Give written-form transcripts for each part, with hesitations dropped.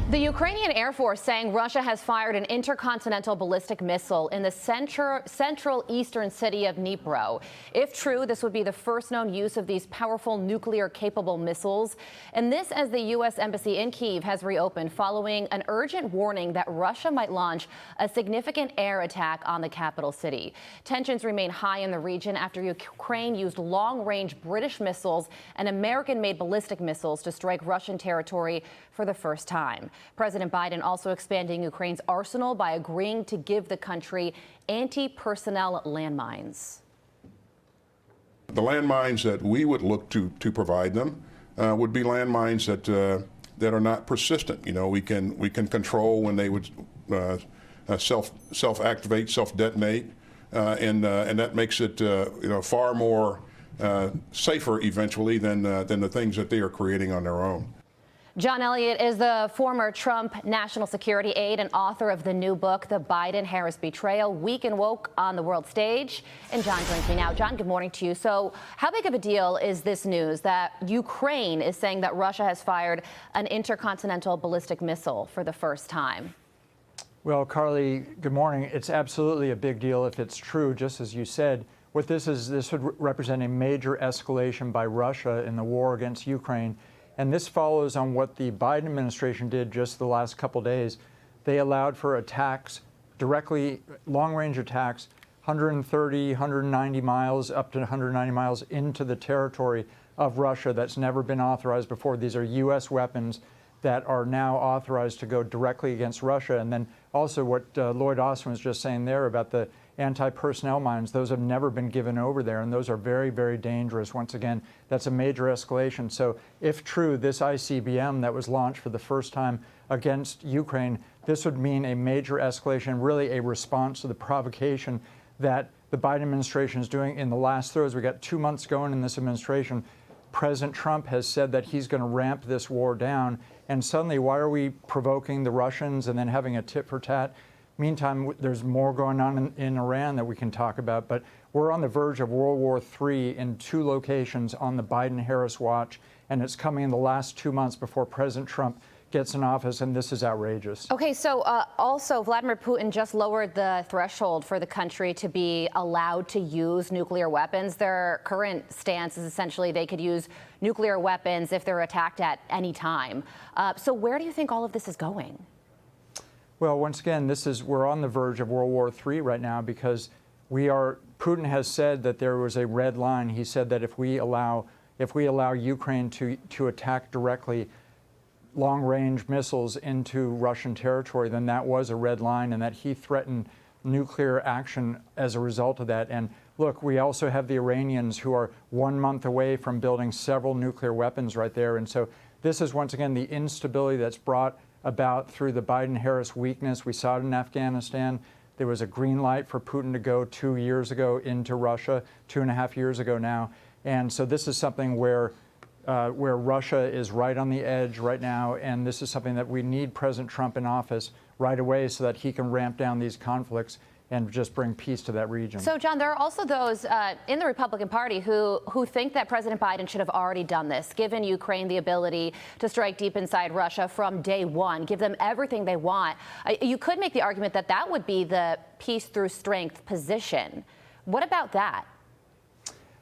The Ukrainian Air Force saying Russia has fired an intercontinental ballistic missile in the central eastern city of Dnipro. If true, this would be the first known use of these powerful nuclear-capable missiles. And this as the U.S. Embassy in Kyiv has reopened following an urgent warning that Russia might launch a significant air attack on the capital city. Tensions remain high in the region after Ukraine used long-range British missiles and American-made ballistic missiles to strike Russian territory for the first time. President Biden also expanding Ukraine's arsenal by agreeing to give the country anti-personnel landmines. The landmines that we would look to provide them would be landmines that are not persistent. You know, we can control when they would self-activate, self-detonate, and that makes it far more safer eventually than the things that they are creating on their own. John Ullyot is the former Trump national security aide and author of the new book, The Biden-Harris Betrayal, Weak and Woke on the World Stage. And John joins me now. John, good morning to you. So how big of a deal is this news that Ukraine is saying that Russia has fired an intercontinental ballistic missile for the first time? Well, Carly, good morning. It's absolutely a big deal if it's true, just as you said. What this would represent a major escalation by Russia in the war against Ukraine. And this follows on what the Biden administration did just the last couple days. They allowed for attacks, directly long-range attacks, 130, 190 miles, up to 190 miles into the territory of Russia that's never been authorized before. These are U.S. weapons that are now authorized to go directly against Russia. And then also what Lloyd Austin was just saying there about the anti-personnel mines, those have never been given over there, and those are very, very dangerous. Once again, that's a major escalation. So if true, this ICBM that was launched for the first time against Ukraine, this would mean a major escalation, really a response to the provocation that the Biden administration is doing in the last throes. We got 2 months going in this administration. President Trump has said that he's going to ramp this war down. And suddenly, why are we provoking the Russians and then having a tit for tat? Meantime, there's more going on in Iran that we can talk about, but we're on the verge of World War III in 2 locations on the Biden-Harris watch, and it's coming in the last 2 months before President Trump gets in office, and this is outrageous. Okay, so also Vladimir Putin just lowered the threshold for the country to be allowed to use nuclear weapons. Their current stance is essentially they could use nuclear weapons if they're attacked at any time. So where do you think all of this is going? Well, once again, we're on the verge of World War III right now because Putin has said that there was a red line. He said that if we allow Ukraine to attack directly long-range missiles into Russian territory, then that was a red line, and that he threatened nuclear action as a result of that. And look, we also have the Iranians who are 1 month away from building several nuclear weapons right there. And so this is, once again, the instability that's brought about through the Biden-Harris weakness. We saw it in Afghanistan. There was a green light for Putin to go 2 years ago into Russia, 2.5 years ago now. And so this is something where Russia is right on the edge right now, and this is something that we need President Trump in office right away so that he can ramp down these conflicts and just bring peace to that region. So, John, there are also those in the Republican Party who think that President Biden should have already done this, given Ukraine the ability to strike deep inside Russia from day one, give them everything they want. You could make the argument that that would be the peace through strength position. What about that?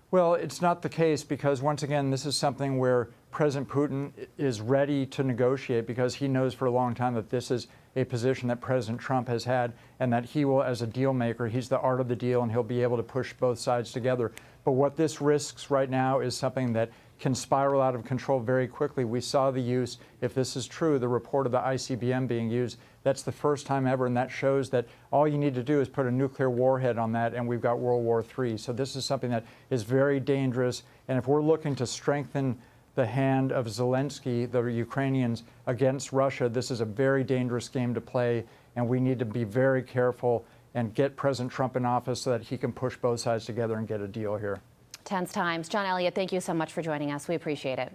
Well, it's not the case because, once again, this is something where President Putin is ready to negotiate because he knows for a long time that this is a position that President Trump has had and that he will, as a deal maker, he's the art of the deal and he'll be able to push both sides together. But what this risks right now is something that can spiral out of control very quickly. We saw the use, if this is true, the report of the ICBM being used. That's the first time ever, and that shows that all you need to do is put a nuclear warhead on that, and we've got World War III. So this is something that is very dangerous, and if we're looking to strengthen the hand of Zelensky, the Ukrainians, against Russia, this is a very dangerous game to play, and we need to be very careful and get President Trump in office so that he can push both sides together and get a deal here. Tense times. John Ullyot, thank you so much for joining us. We appreciate it.